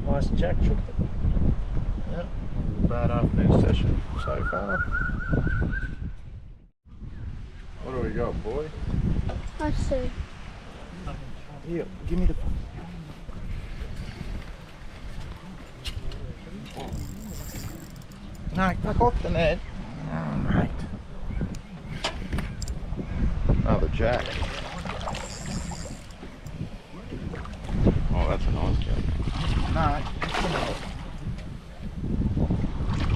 Nice Jack shook it. Yep, bad afternoon session so far. What do we got, boy? I see. Here, give me the... No, fuck off the net. Oh, mate. Another Jack. Oh, that's a nice Jack. No.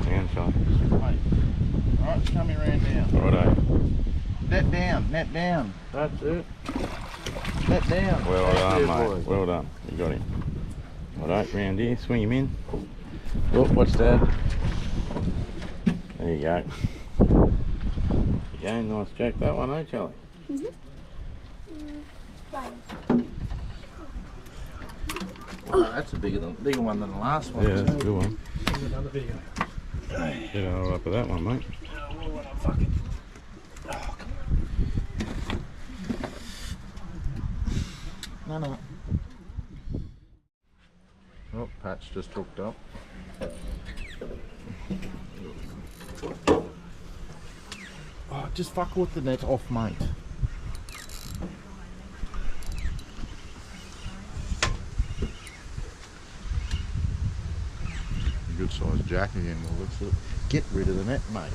Down, Charlie. Wait. Alright, just coming around down. Righto. Net down, net down. That's it. Net down. Well That's done, it, mate. boys. Well done. You got him. Righto, round here. Swing him in. Oh, what's that? There you go. There you go. Nice Jack that one, eh, Charlie? Oh, that's a bigger one than the last one. Yeah, that's a good one. Another video. Get a hold up of that one, mate. No. Oh, Pat's just hooked up. Oh, just fuck with the net off, mate. Good sized Jack again, well, let's get rid of the net, mate.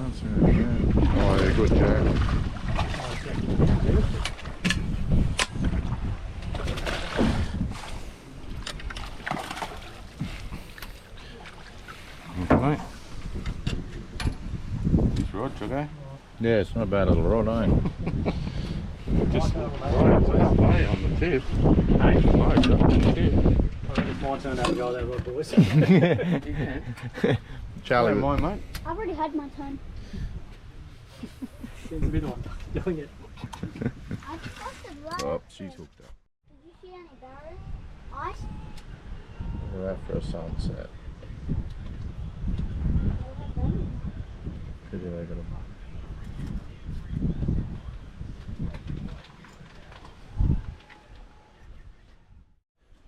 Oh, yeah, good Jack. Okay, mate. It's right, okay? Yeah, it's not a bad little rod, eh? Just play on the tip. Hey, Play just on the tip. I think it's my turn to have a go there, boys. Charlie, Don't mind, mate. I've already had my turn. In the middle, I'm doing it. I trusted right. oh, she's hooked up. Did you see any barrows? Ice? Look at that for a sunset. Pretty they got 'em.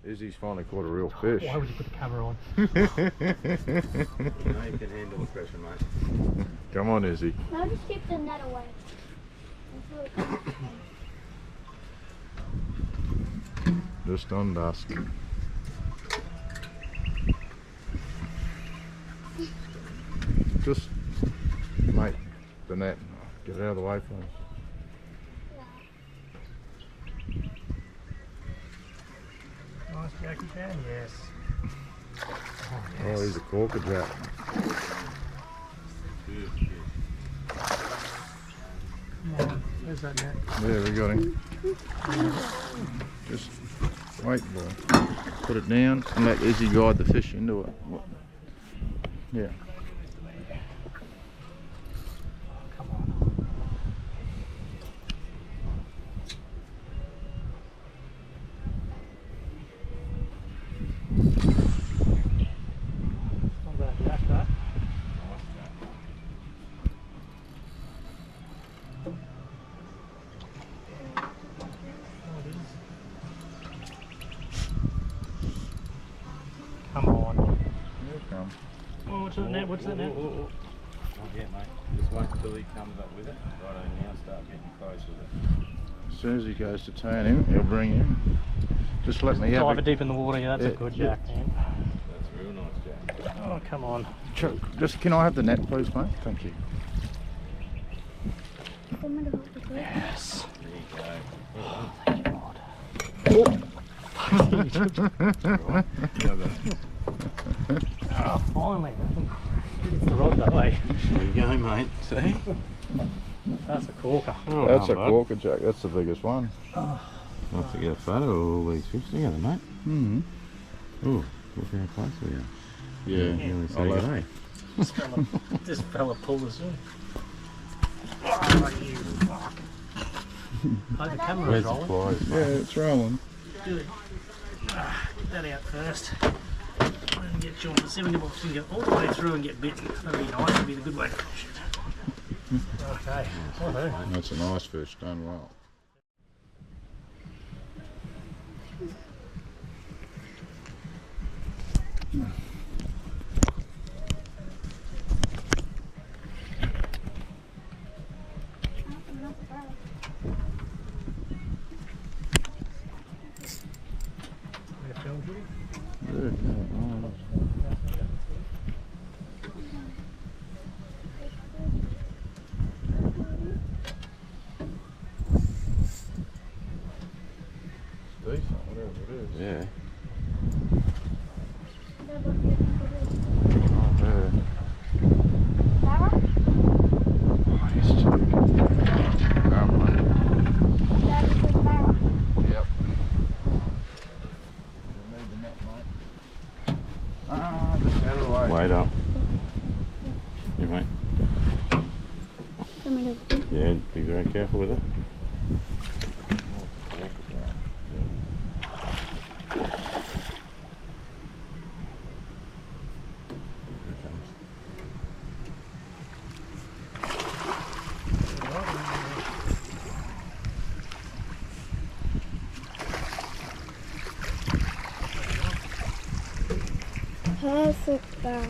Izzy's finally caught a real fish. Why would you put the camera on? You know you can handle the pressure, mate. Come on, Izzy. No, just keep the net away. That's really comfortable. Just on dusk. Just, mate, the net. Get it out of the way for us. Nice Jackie Chan, yes. Oh, he's a corker Jack. Come on, where's that net? Yeah, we got him. Just wait, boy. Put it down and let Izzy guide the fish into it. Yeah. Come on. Not bad, Jack, that. Come on. Here it comes. Oh, what's that net? What's that net? Not yet, mate. Just wait until he comes up with it. Righto, now start getting close with it. As soon as he goes to turn him, he'll bring him. Just let me have Dive it it. deep in the water, yeah, that's a Yeah, good yeah. Jack, man. That's a real nice Jack. Oh, come on. Just, can I have the net, please, mate? Thank you. Someone to hold the net. Yes. There you go. Well done. Oh, finally. It's the rod that way. There you go, mate. See? That's a corker. Well That's a done, bud. corker Jack. That's the biggest one. Nice to get a photo of all these fish together, mate. Mm-hmm. Ooh, look how close we are. Yeah. Really say I'll good, have- eh? This fella pulled us in. Oh, you fuck. Oh, the camera's Where's the rolling. pliers, Yeah, mate? it's rolling. Good. Get that out first. And get John to see if we can get all the way through and get bitten. That'd be nice. That'd be the good way to finish it. Okay. Woohoo. That's a nice fish, done well. Decent, whatever it is. Yeah. Oh, yeah. Barra? Oh, he's too. That one. That is the barra. Yep. You need the net, mate. Ah, just out of the way. Wait up. You mate. Come here. Yeah, be very careful with it. Perfect barra.